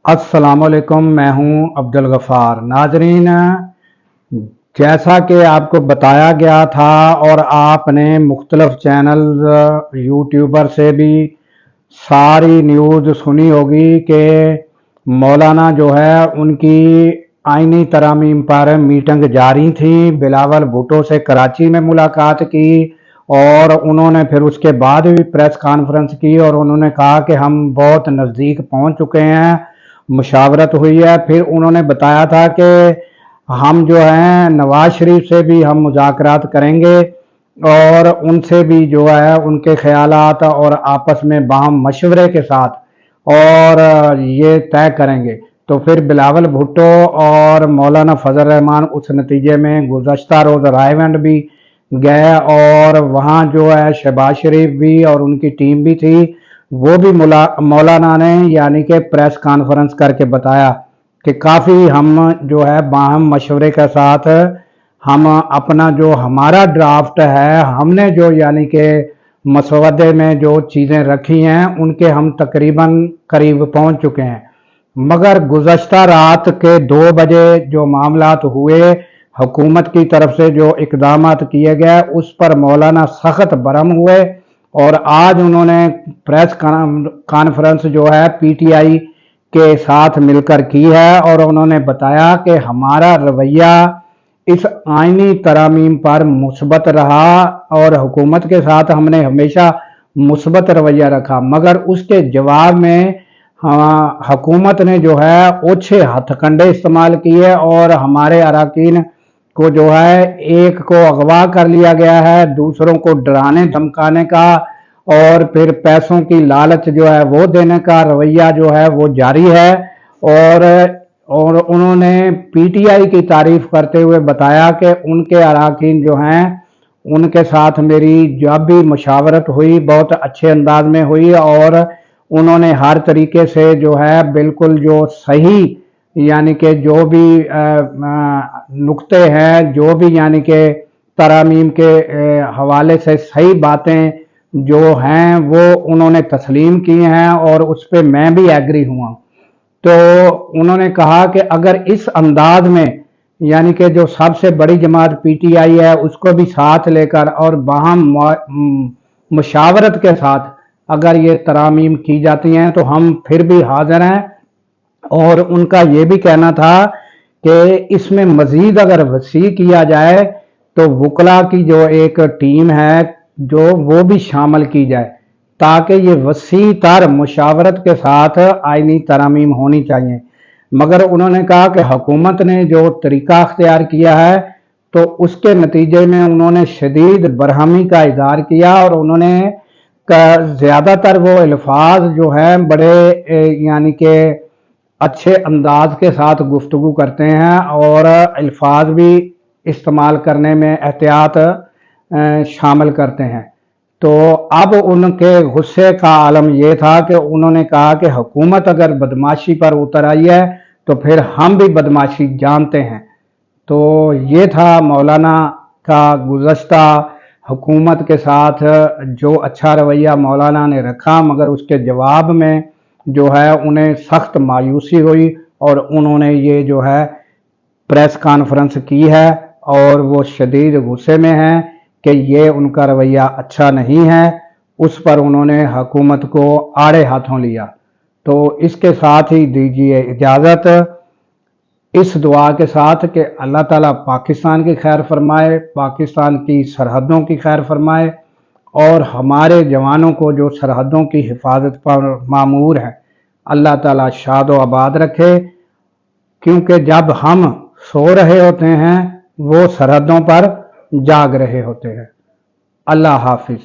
अस्सलाम वालेकुम। मैं हूं अब्दुल गफ़ार। नाजरीन, जैसा कि आपको बताया गया था और आपने मुख्तलिफ चैनल यूट्यूबर से भी सारी न्यूज़ सुनी होगी कि मौलाना जो है उनकी आइनी तरामीम पर मीटिंग जारी थी। बिलावल भुट्टो से कराची में मुलाकात की और उन्होंने फिर उसके बाद भी प्रेस कॉन्फ्रेंस की और उन्होंने कहा कि हम बहुत नज़दीक पहुंच चुके हैं, मुशावरत हुई है। फिर उन्होंने बताया था कि हम जो हैं नवाज शरीफ से भी हम मुज़ाकरात करेंगे और उनसे भी जो है उनके ख्यालात और आपस में बाहम मशवरे के साथ और ये तय करेंगे। तो फिर बिलावल भुट्टो और मौलाना फजल रहमान उस नतीजे में गुज़श्ता रोज़ रायवंड भी गए और वहाँ जो है शहबाज शरीफ भी और उनकी टीम भी थी। वो भी मौलाना ने यानी कि प्रेस कॉन्फ्रेंस करके बताया कि काफ़ी हम जो है बाहम मशवरे के साथ हम अपना जो हमारा ड्राफ्ट है हमने जो यानी कि मसवदे में जो चीज़ें रखी हैं उनके हम तकरीबन करीब पहुंच चुके हैं। मगर गुज़श्ता रात के 2 बजे जो मामलात हुए, हुकूमत की तरफ से जो इक़दामात किए गए उस पर मौलाना सख्त बरहम हुए और आज उन्होंने प्रेस कॉन्फ्रेंस जो है पीटीआई के साथ मिलकर की है और उन्होंने बताया कि हमारा रवैया इस आइनी तरामीम पर मुस्बत रहा और हुकूमत के साथ हमने हमेशा मुस्बत रवैया रखा, मगर उसके जवाब में हुकूमत ने जो है ओछे हथकंडे इस्तेमाल किए और हमारे अरकान को जो है एक को अगवा कर लिया गया है, दूसरों को डराने धमकाने का और फिर पैसों की लालच जो है वो देने का रवैया जो है वो जारी है। और उन्होंने पीटीआई की तारीफ करते हुए बताया कि उनके अरकान जो हैं उनके साथ मेरी जब भी मुशावरत हुई बहुत अच्छे अंदाज में हुई और उन्होंने हर तरीके से जो है बिल्कुल जो सही यानी कि जो भी नुक्ते हैं जो भी यानी कि तरामीम के हवाले से सही बातें जो हैं वो उन्होंने तस्लीम की हैं और उस पर मैं भी एग्री हुआ। तो उन्होंने कहा कि अगर इस अंदाज में यानी कि जो सबसे बड़ी जमात पीटीआई है उसको भी साथ लेकर और बाहम मुशावरत के साथ अगर ये तरामीम की जाती हैं तो हम फिर भी हाजिर हैं। और उनका ये भी कहना था कि इसमें मज़ीद अगर वसी किया जाए तो वकला की जो एक टीम है जो वो भी शामिल की जाए ताकि ये वसी तर मुशावरत के साथ आइनी तरामीम होनी चाहिए। मगर उन्होंने कहा कि हुकूमत ने जो तरीका अख्तियार किया है तो उसके नतीजे में उन्होंने शदीद बरहमी का इज़हार किया और उन्होंने ज़्यादातर वो अल्फाज जो हैं बड़े यानी कि अच्छे अंदाज के साथ गुफ्तगू करते हैं और अल्फाज भी इस्तेमाल करने में एहतियात शामिल करते हैं। तो अब उनके गुस्से का आलम यह था कि उन्होंने कहा कि हुकूमत अगर बदमाशी पर उतर आई है तो फिर हम भी बदमाशी जानते हैं। तो ये था मौलाना का गुज़श्ता हुकूमत के साथ जो अच्छा रवैया मौलाना ने रखा, मगर उसके जवाब में जो है उन्हें सख्त मायूसी हुई और उन्होंने ये जो है प्रेस कॉन्फ्रेंस की है और वो शदीद गुस्से में हैं कि ये उनका रवैया अच्छा नहीं है। उस पर उन्होंने हुकूमत को आड़े हाथों लिया। तो इसके साथ ही दीजिए इजाज़त, इस दुआ के साथ कि अल्लाह ताला पाकिस्तान की खैर फरमाए, पाकिस्तान की सरहदों की खैर फरमाए और हमारे जवानों को जो सरहदों की हिफाजत पर मामूर है अल्लाह ताला शाद व आबाद रखे, क्योंकि जब हम सो रहे होते हैं वो सरहदों पर जाग रहे होते हैं। अल्लाह हाफिज़।